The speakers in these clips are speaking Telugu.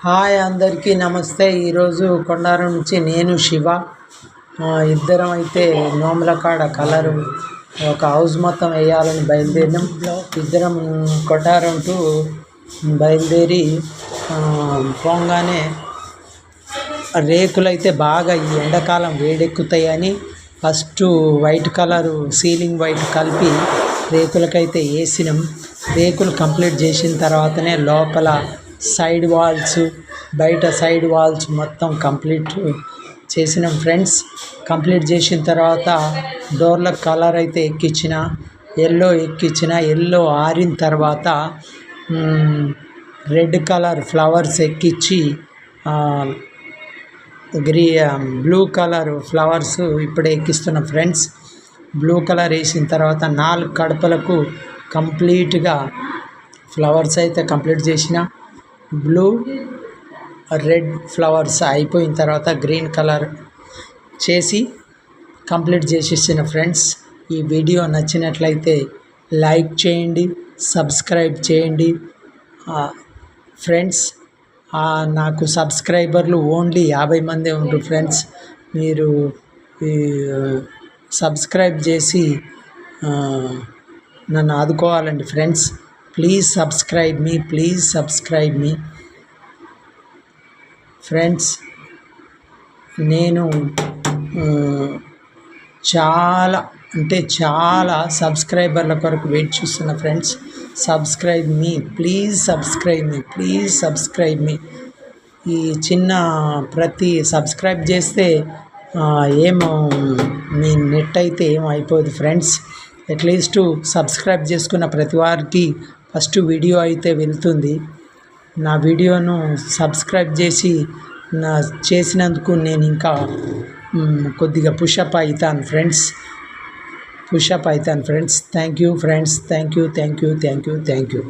హాయ్ అందరికీ నమస్తే. ఈరోజు కొండారం నుంచి నేను శివ ఇద్దరం అయితే నోముల కాడ కలరు ఒక హౌస్ మొత్తం వేయాలని బయలుదేరినాం. ఇద్దరం కొండారం టు బయలుదేరి పోగానే రేకులు అయితే బాగా ఈ ఎండాకాలం వేడెక్కుతాయని first white colour ceiling white కలిపి రేకులకైతే వేసినాం. రేకులు కంప్లీట్ చేసిన తర్వాతనే లోపల సైడ్ వాల్స్ బయట సైడ్ వాల్స్ మొత్తం కంప్లీట్ చేసినాం ఫ్రెండ్స్. కంప్లీట్ చేసిన తర్వాత డోర్ల కలర్ అయితే ఎక్కించిన, ఎల్లో ఆరిన తర్వాత రెడ్ కలర్ ఫ్లవర్స్ ఎక్కించి బ్లూ కలర్ ఫ్లవర్స్ ఇప్పుడే ఎక్కిస్తున్న ఫ్రెండ్స్. బ్లూ కలర్ వేసిన తర్వాత 4 కడపలకు కంప్లీట్గా ఫ్లవర్స్ అయితే కంప్లీట్ చేసిన. బ్లూ రెడ్ ఫ్లవర్స్ అయిపోయిన తర్వాత గ్రీన్ కలర్ చేసి కంప్లీట్ చేసేసిన ఫ్రెండ్స్. ఈ వీడియో నచ్చినట్లయితే లైక్ చేయండి, సబ్స్క్రైబ్ చేయండి ఫ్రెండ్స్. నాకు సబ్స్క్రైబర్లు ఓన్లీ 50 మందే ఉంటారు ఫ్రెండ్స్. మీరు సబ్స్క్రైబ్ చేసి నన్ను ఆదుకోవాలండి ఫ్రెండ్స్. ప్లీజ్ సబ్స్క్రైబ్ మీ ఫ్రెండ్స్. నేను చాలా సబ్స్క్రైబర్ల కొరకు వెయిట్ చేస్తున్నా ఫ్రెండ్స్. ప్లీజ్ సబ్స్క్రైబ్ మీ. ఈ చిన్న ప్రతి సబ్స్క్రైబ్ చేస్తే ఏమో మీ నెట్ అయితే ఏం అయిపోదు ఫ్రెండ్స్. అట్లీస్ట్ సబ్స్క్రైబ్ చేసుకున్న ప్రతి వారికి ఫస్ట్ వీడియో అయితే వెళ్తుంది. నా వీడియోను సబ్స్క్రైబ్ చేసినందుకు నేను ఇంకా కొద్దిగా పుషప్ అవుతాను friends. Thank you friends. Thank you.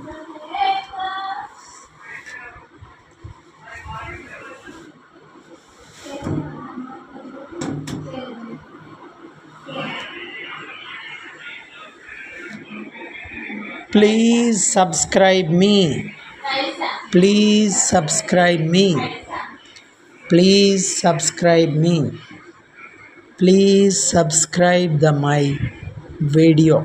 Please subscribe me. Please subscribe my video.